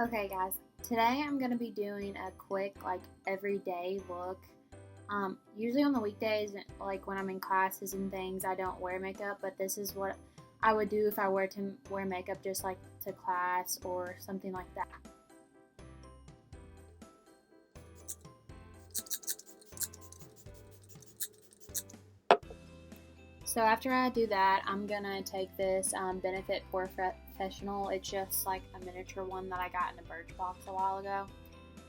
Okay guys, today I'm going to be doing a quick everyday look. Usually on the weekdays, like when I'm in classes and things, I don't wear makeup, but this is what I would do if I were to wear makeup just like to class or something like that. So after I do that, I'm going to take this Benefit Pore Professional. It's just like a miniature one that I got in a Birchbox a while ago.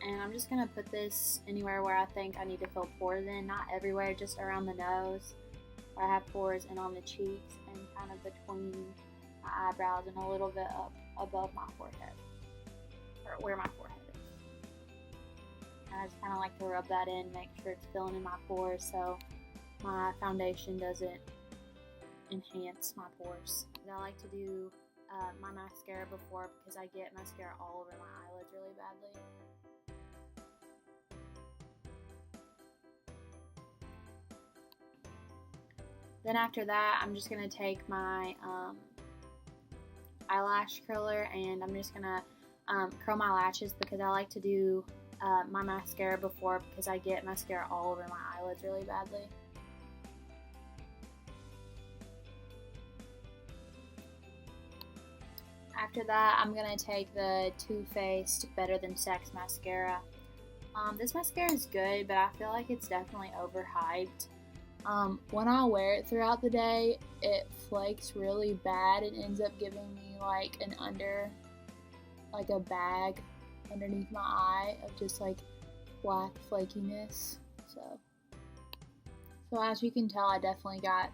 And I'm just going to put this anywhere where I think I need to fill pores in. Not everywhere, just around the nose where I have pores, and on the cheeks and kind of between my eyebrows and a little bit up above my forehead, or where my forehead is. And I just kind of like to rub that in, make sure it's filling in my pores so my foundation doesn't enhance my pores. I like to do my mascara before because I get mascara all over my eyelids really badly. Then after that, I'm just going to take my eyelash curler and I'm just going to curl my lashes because I like to do my mascara before because I get mascara all over my eyelids really badly. After that, I'm going to take the Too Faced Better Than Sex mascara. This mascara is good, but I feel like it's definitely overhyped. When I wear it throughout the day, it flakes really bad and ends up giving me like a bag underneath my eye of just like black flakiness. So as you can tell, I definitely got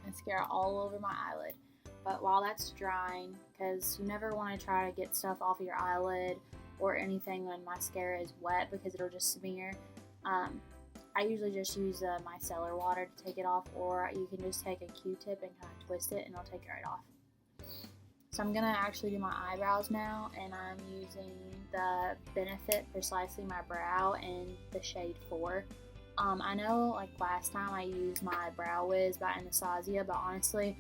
mascara all over my eyelid. But while that's drying, because you never want to try to get stuff off of your eyelid or anything when mascara is wet because it'll just smear. I usually just use micellar water to take it off, or you can just take a Q-tip and kind of twist it and it'll take it right off. So I'm going to actually do my eyebrows now, and I'm using the Benefit Precisely My Brow in the shade 4. I know like last time I used my Brow Wiz by Anastasia, but honestly,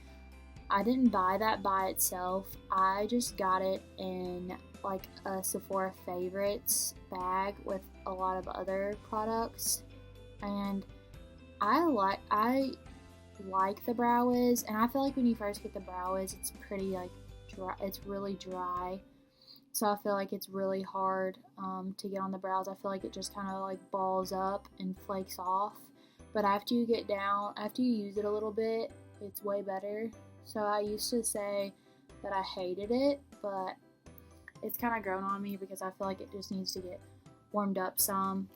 I didn't buy that by itself. I just got it in like a Sephora Favorites bag with a lot of other products. And I like the Brow Wiz, and I feel like when you first get the Brow Wiz, it's pretty like dry. It's really dry, so I feel like it's really hard to get on the brows. I feel like it just kind of like balls up and flakes off. But after you use it a little bit, it's way better. So I used to say that I hated it, but it's kind of grown on me because I feel like it just needs to get warmed up some.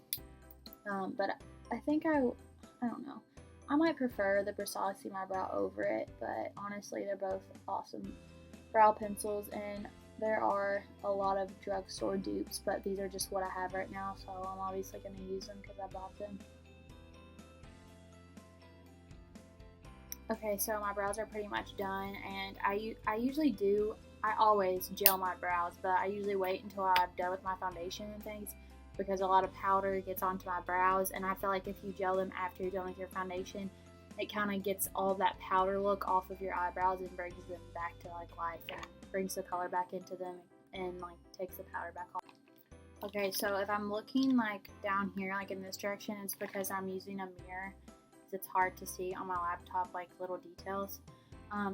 But I think I don't know. I might prefer the Precisely My Brow over it, but honestly, they're both awesome brow pencils, and there are a lot of drugstore dupes, but these are just what I have right now, so I'm obviously going to use them because I bought them. Okay, so my brows are pretty much done, and I always gel my brows, but I usually wait until I'm done with my foundation and things because a lot of powder gets onto my brows, and I feel like if you gel them after you're done with your foundation, it kind of gets all that powder look off of your eyebrows and brings them back to like life and brings the color back into them and like takes the powder back off. Okay, so if I'm looking like down here, like in this direction, it's because I'm using a mirror. It's hard to see on my laptop like little details.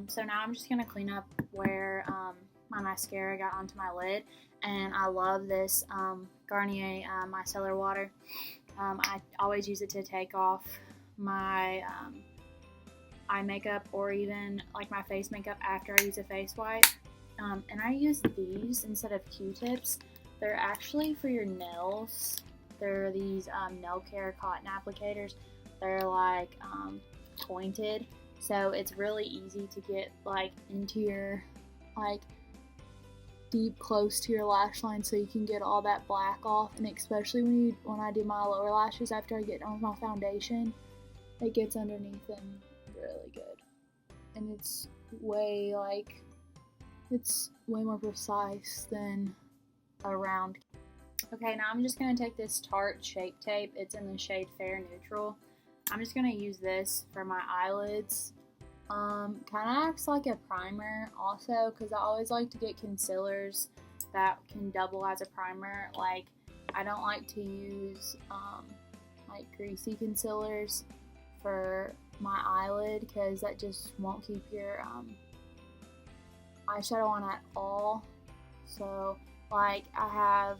So now I'm just gonna clean up where my mascara got onto my lid, and I love this Garnier micellar water. I always use it to take off my eye makeup or even like my face makeup after I use a face wipe. And I use these instead of Q-tips. They're actually for your nails. They're these nail care cotton applicators. They're like pointed, so it's really easy to get like into your like deep close to your lash line, so you can get all that black off. And especially when I do my lower lashes after I get on with my foundation, it gets underneath them really good, and it's way more precise than a round. Okay, now I'm just going to take this Tarte Shape Tape. It's in the shade Fair Neutral. I'm just going to use this for my eyelids. Kind of acts like a primer also, because I always like to get concealers that can double as a primer. Like, I don't like to use like greasy concealers for my eyelid because that just won't keep your eyeshadow on at all. So like I have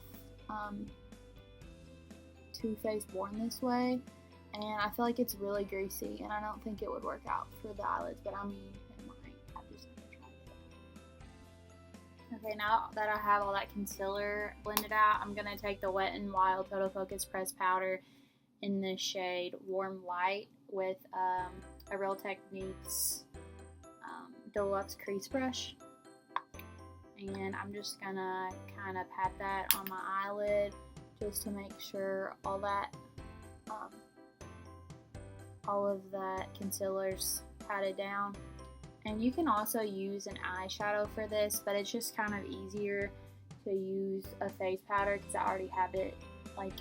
Too Faced Born This Way, and I feel like it's really greasy, and I don't think it would work out for the eyelids, but I mean, it might. I'm just gonna try it. Okay, now that I have all that concealer blended out, I'm gonna take the Wet n Wild Total Focus Pressed Powder in the shade Warm Light with a Real Techniques Deluxe Crease Brush. And I'm just gonna kind of pat that on my eyelid just to make sure all of that concealer's patted down. And you can also use an eyeshadow for this, but it's just kind of easier to use a face powder because I already have it like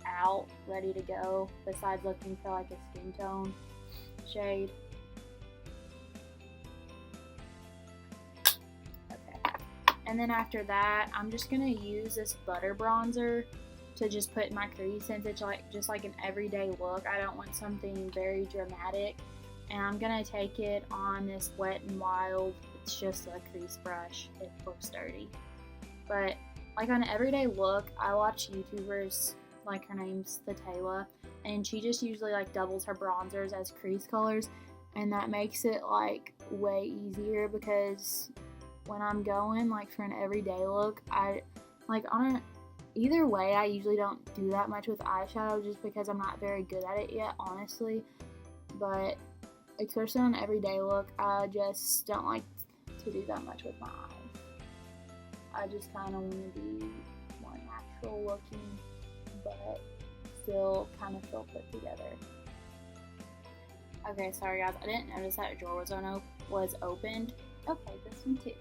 out ready to go, besides looking for like a skin tone shade. And then after that, I'm just gonna use this butter bronzer to just put in my crease, since it's like just like an everyday look. I don't want something very dramatic. And I'm gonna take it on this Wet n Wild. It's just a crease brush. It looks dirty, but like on an everyday look, I watch YouTubers, like her name's Thetayla, and she just usually like doubles her bronzers as crease colors, and that makes it like way easier because when I'm going like for an everyday look, I like either way, I usually don't do that much with eyeshadow just because I'm not very good at it yet, honestly. But especially on an everyday look, I just don't like to do that much with my eyes. I just kind of want to be more natural looking, but still kind of feel put together. Okay, sorry guys, I didn't notice that a drawer was opened. Okay, this one too.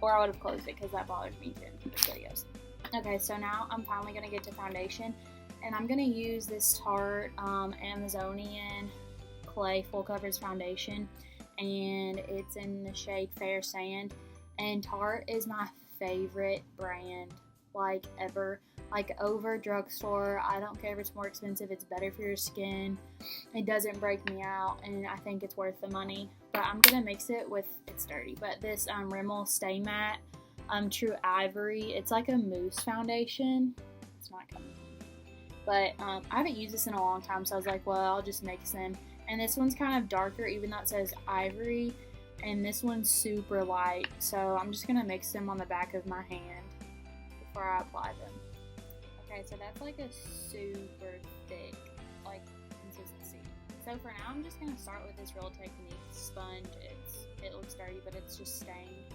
Or I would have closed it because that bothers me too in the videos. Okay, so now I'm finally going to get to foundation, and I'm going to use this Tarte Amazonian Clay Full Coverage Foundation, and it's in the shade Fair Sand. And Tarte is my favorite brand, like ever. Like over drugstore, I don't care if it's more expensive, it's better for your skin. It doesn't break me out, and I think it's worth the money. But I'm gonna mix it with, it's dirty, but this Rimmel Stay Matte True Ivory. It's like a mousse foundation. It's not coming in. But I haven't used this in a long time, so I was like, well, I'll just mix them. And this one's kind of darker, even though it says ivory. And this one's super light, so I'm just gonna mix them on the back of my hand before I apply them. Okay, so that's like a super thick, like, consistency. So for now, I'm just gonna start with this Real Techniques sponge. It looks dirty, but it's just stained.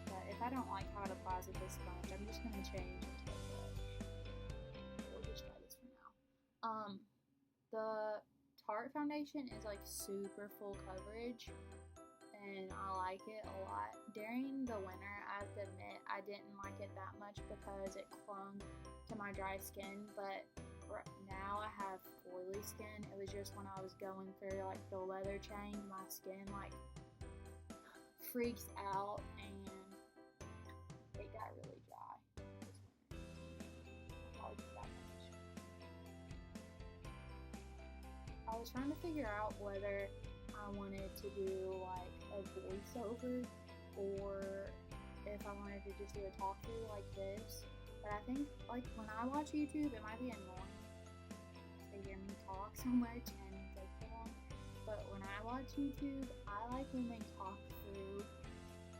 But if I don't like how it applies with this sponge, I'm just gonna change into a brush. We'll just try this for now. The Tarte foundation is like super full coverage, and I like it a lot. During the winter, I have to admit, I didn't like it that much because it clung to my dry skin, but now I have oily skin. It was just when I was going through like the weather change, my skin like freaks out and it got really dry. I was trying to figure out whether I wanted to do like a voiceover or if I wanted to just do a talk through like this. But I think like when I watch YouTube, it might be annoying to hear me talk so much and take so long. But when I watch YouTube, I like when they talk through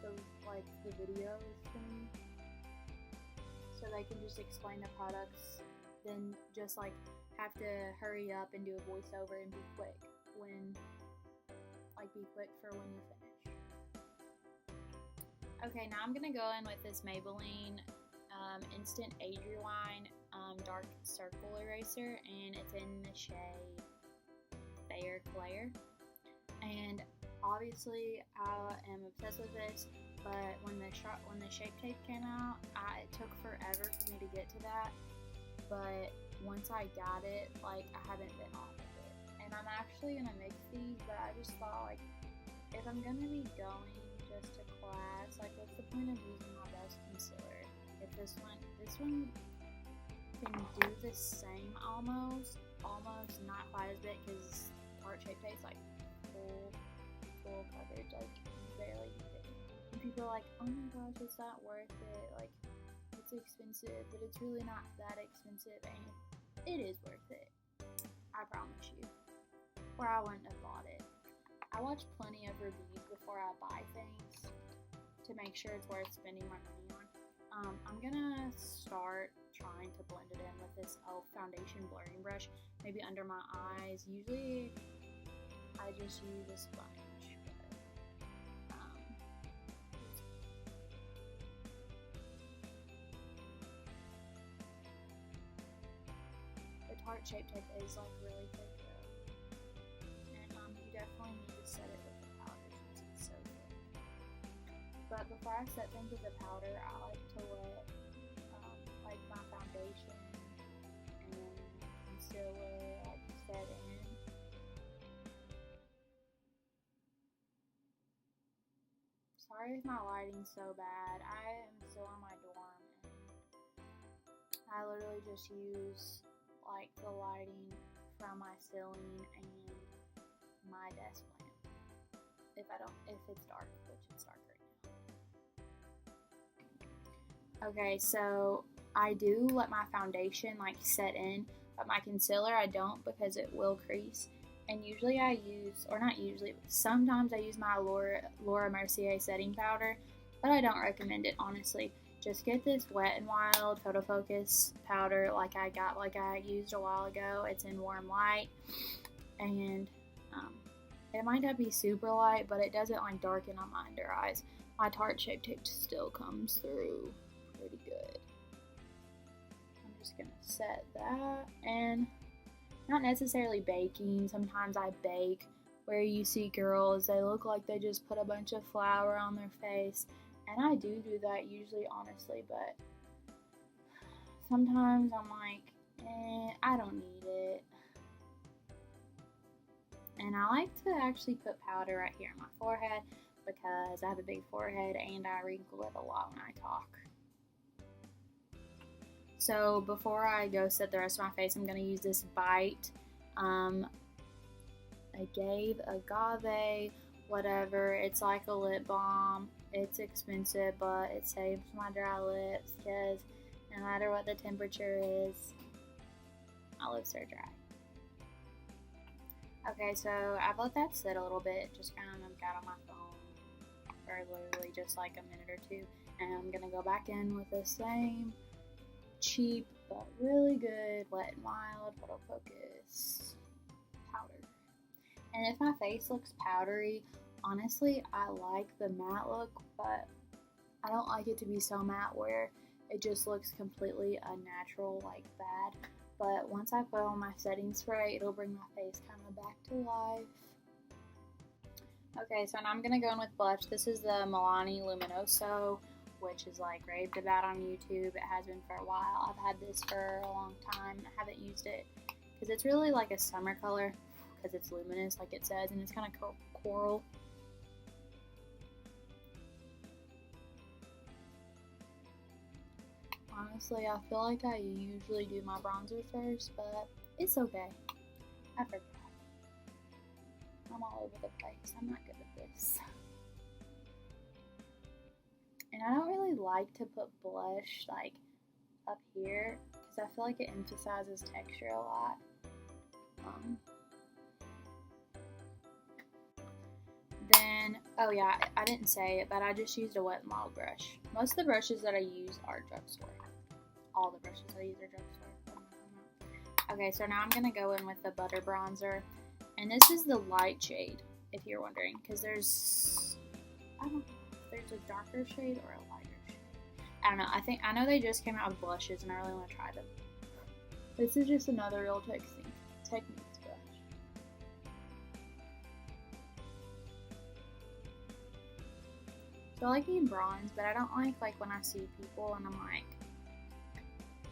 the videos to me, so they can just explain the products, then just like have to hurry up and do a voiceover and be quick for when you finish. Okay, now I'm gonna go in with this Maybelline Instant Age Rewind Dark Circle Eraser, and it's in the shade Fair Claire. And obviously, I am obsessed with this. But when the Shape Tape came out, it took forever for me to get to that. But once I got it, like, I haven't been off of it. And I'm actually gonna mix these, but I just thought, like, if I'm I'm gonna be going just to class. Like, what's the point of using my best concealer if this one can do the same almost, not quite as big, because Tarte Shape Tape is like full coverage, like you barely use it. And people are like, oh my gosh, it's not worth it. Like, it's expensive, but it's really not that expensive, and it is worth it. I promise you. Or I wouldn't have bought it. I watch plenty of reviews before I buy things to make sure it's worth spending my money on. I'm gonna start trying to blend it in with this e.l.f. foundation blurring brush, maybe under my eyes. Usually, I just use a sponge. The Tarte Shape Tape is like really thick though, and you definitely need to set it with the powder since it's so thick. But before I set things with the powder, I like to let like my foundation and concealer like set in. Sorry if my lighting's so bad. I am still in my dorm and I literally just use like the lighting from my ceiling and my desk lamp. If it's dark, which it's dark right now. Okay, so I do let my foundation like set in, but my concealer I don't, because it will crease. And usually I use, or not usually, but sometimes I use my Laura Mercier setting powder, but I don't recommend it, honestly. Just get this Wet n Wild Photo Focus powder like I used a while ago. It's in Warm Light, and it might not be super light, but it doesn't like darken on my under eyes. My Tarte Shape Tape still comes through pretty good. I'm just gonna set that, and not necessarily baking. Sometimes I bake, where you see girls, they look like they just put a bunch of flour on their face, and I do that usually, honestly, but sometimes I'm like, I don't need it. And I like to actually put powder right here on my forehead because I have a big forehead and I wrinkle it a lot when I talk. So before I go set the rest of my face, I'm going to use this Bite Agave, whatever. It's like a lip balm. It's expensive, but it saves my dry lips because no matter what the temperature is, my lips are dry. Okay, so I've let that sit a little bit, just kind of got on my phone for literally just like a minute or two, and I'm going to go back in with the same cheap but really good Wet n Wild Photo Focus powder. And if my face looks powdery, honestly I like the matte look, but I don't like it to be so matte where it just looks completely unnatural, like bad. But once I put on my setting spray, it'll bring my face kind of back to life. Okay, so now I'm gonna go in with blush. This is the Milani Luminoso, which is like raved about on YouTube. It has been for a while. I've had this for a long time. I haven't used it because it's really like a summer color because it's luminous, like it says, and it's kind of coral. Honestly, I feel like I usually do my bronzer first, but it's okay. I forgot. I'm all over the place. I'm not good at this. And I don't really like to put blush like up here because I feel like it emphasizes texture a lot. Then, oh yeah, I didn't say it, but I just used a Wet n Wild brush. Most of the brushes that I use are drugstore. All the brushes I use are drugstore. Okay, so now I'm going to go in with the Butter Bronzer. And this is the light shade, if you're wondering, because there's, I don't know if there's a darker shade or a lighter shade. I don't know. I know they just came out with blushes, and I really want to try them. This is just another Real Techniques brush. So I like being bronze, but I don't like when I see people and I'm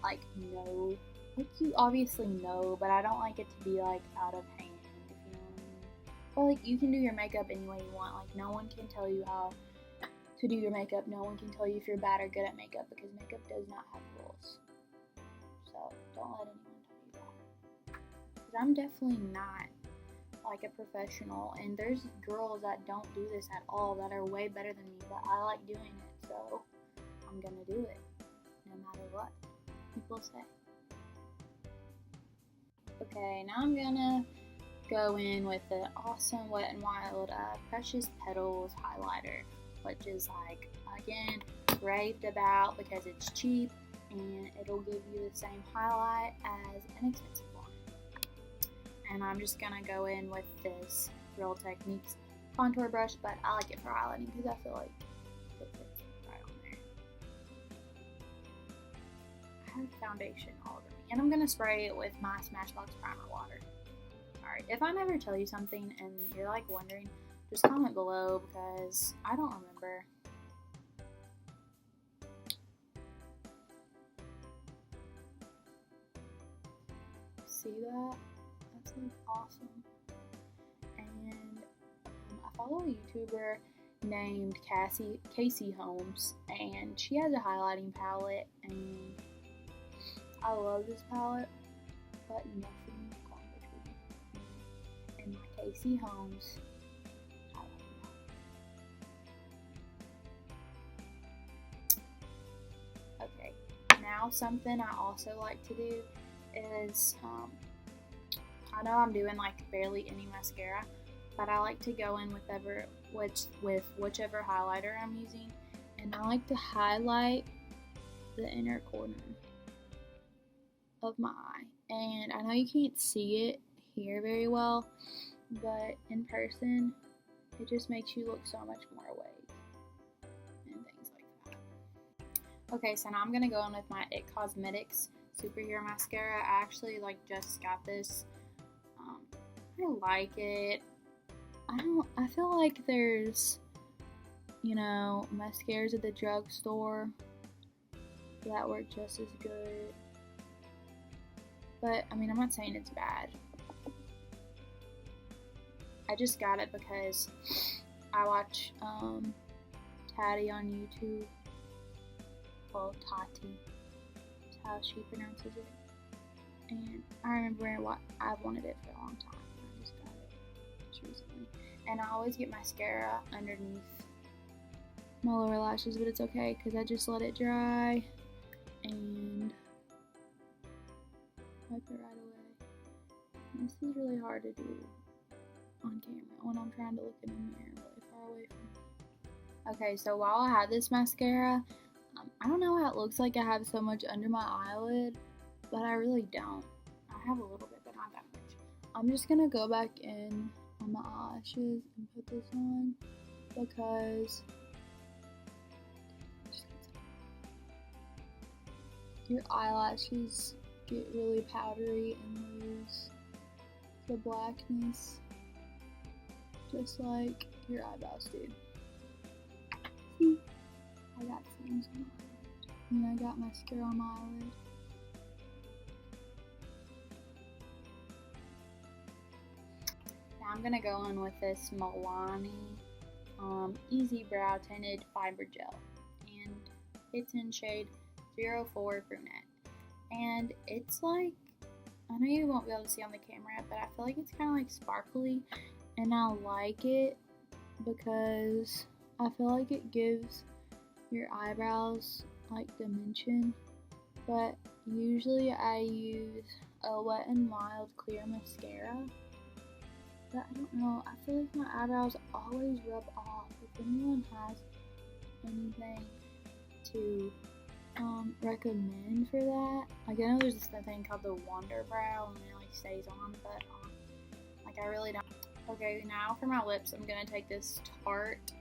like no. Like, you obviously know, but I don't like it to be like out of hand, if you know what I mean. feel like you can do your makeup any way you want. Like, no one can tell you how to do your makeup. No one can tell you if you're bad or good at makeup, because makeup does not have rules. So don't let anyone tell you that. Because I'm definitely not like a professional, and there's girls that don't do this at all that are way better than me, but I like doing it, so I'm gonna do it no matter what people say. Okay, now I'm gonna go in with the awesome Wet n Wild Precious Petals highlighter, which is like, again, raved about because it's cheap and it'll give you the same highlight as an expensive one. And I'm just gonna go in with this Real Techniques contour brush, but I like it for highlighting because I feel like it fits right on there. I have foundation all over me, and I'm gonna spray it with my Smashbox primer water. Alright, if I never tell you something and you're like wondering, just comment below because I don't remember. See that? That's like awesome. And I follow a YouTuber named Casey Holmes, and she has a highlighting palette, and I love this palette, but nothing between me and my Casey Holmes highlighting palette. Okay, now something I also like to do is, I know I'm doing like barely any mascara, but I like to go in with whichever highlighter I'm using, and I like to highlight the inner corner of my eye. And I know you can't see it here very well, but in person it just makes you look so much more awake and things like that. Okay, so now I'm gonna go in with my IT Cosmetics Superhero Mascara. I actually just got this. I like it. I feel like there's, mascaras at the drugstore that work just as good. But, I'm not saying it's bad. I just got it because I watch Tati on YouTube. Well, Tati. That's how she pronounces it. And I remember I've wanted it for a long time. I just got it just recently. And I always get mascara underneath my lower lashes, but it's okay because I just let it dry and wipe it right away. And this is really hard to do on camera when I'm trying to look in the mirror really far away from me. Okay, so while I have this mascara, I don't know how it looks like I have so much under my eyelid, but I really don't. I have a little bit, but not that much. I'm just gonna go back in on my eyelashes and put this on because your eyelashes get really powdery and lose the blackness just like your eyebrows do. See? I got things on my eyelid. And I got mascara on my eyelid. Now I'm gonna go in with this Milani Easy Brow Tinted Fiber Gel, and it's in shade 04 Brunette. And it's like, I know you won't be able to see on the camera, but I feel like it's kind of like sparkly, and I like it because I feel like it gives your eyebrows like dimension. But usually I use a Wet n Wild clear mascara, but I don't know, I feel like my eyebrows always rub off. If anyone has anything to recommend for that, I know there's this thing called the Wonder Brow and it like stays on, but I really don't. Okay, now for my lips, I'm gonna take this Tarte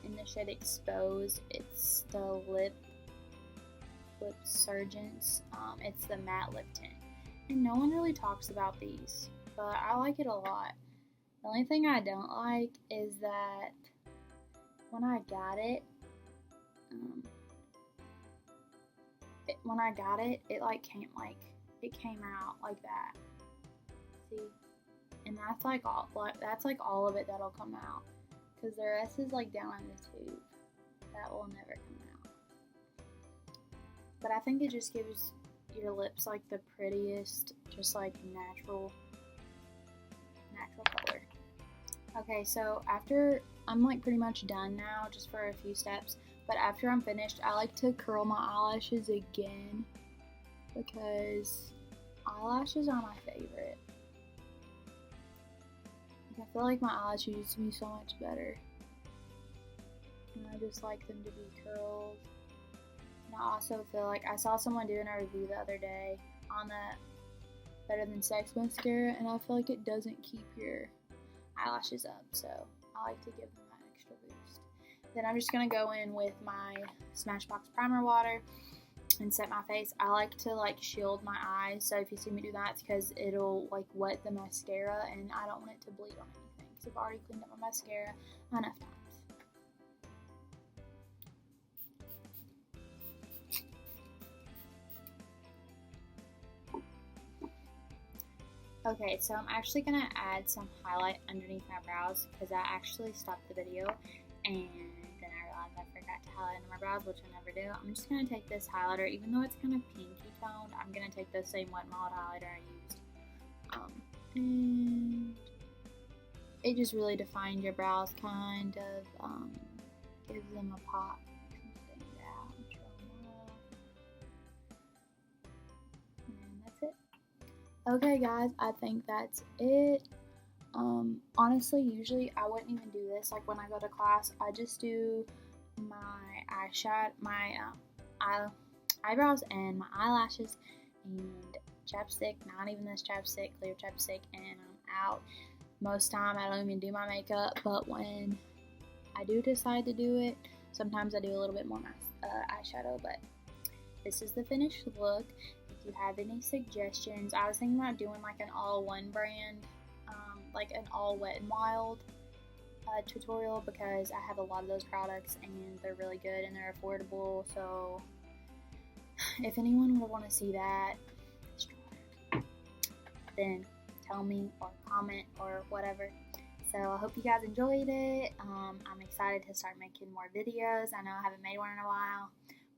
in the shade Exposed. It's the Lip Surgeons. It's the matte lip tint, and no one really talks about these, but I like it a lot. The only thing I don't like is that when I got it, it came out like that. See? and that's like all of it that'll come out, because the rest is like down in the tube. That will never come out. But I think it just gives your lips like the prettiest, just like natural color. Okay, so after I'm like pretty much done now, just for a few steps. But after I'm finished, I like to curl my eyelashes again, because eyelashes are my favorite. I feel like my eyelashes used to be so much better, and I just like them to be curled. And I also feel like I saw someone doing a review the other day on the Better Than Sex mascara, and I feel like it doesn't keep your eyelashes up, so I like to give them that extra boost. Then I'm just going to go in with my Smashbox primer water and set my face. I like to like shield my eyes, so if you see me do that, it's because it'll like wet the mascara, and I don't want it to bleed on anything, because I've already cleaned up my mascara enough times. Okay, so I'm actually going to add some highlight underneath my brows, because I actually stopped the video and then I realized I forgot to highlight under my brows, which I never do. I'm just going to take this highlighter, even though it's kind of pinky toned, I'm going to take the same Wet n Wild highlighter I used. And it just really defines your brows, kind of gives them a pop. And that's it. Okay guys, I think that's it. Honestly, usually I wouldn't even do this. Like when I go to class, I just do my eyebrows and my eyelashes and chapstick. Not even this chapstick, clear chapstick, and I'm out. Most time I don't even do my makeup, but when I do decide to do it, sometimes I do a little bit more eyeshadow. But this is the finished look. If you have any suggestions, I was thinking about doing like an all-one brand, like an all Wet n Wild tutorial, because I have a lot of those products and they're really good and they're affordable. So if anyone would want to see that, then tell me or comment or whatever. So I hope you guys enjoyed it. I'm excited to start making more videos. I know I haven't made one in a while,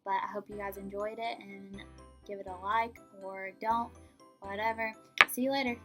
but I hope you guys enjoyed it, and give it a like or don't, whatever. See you later.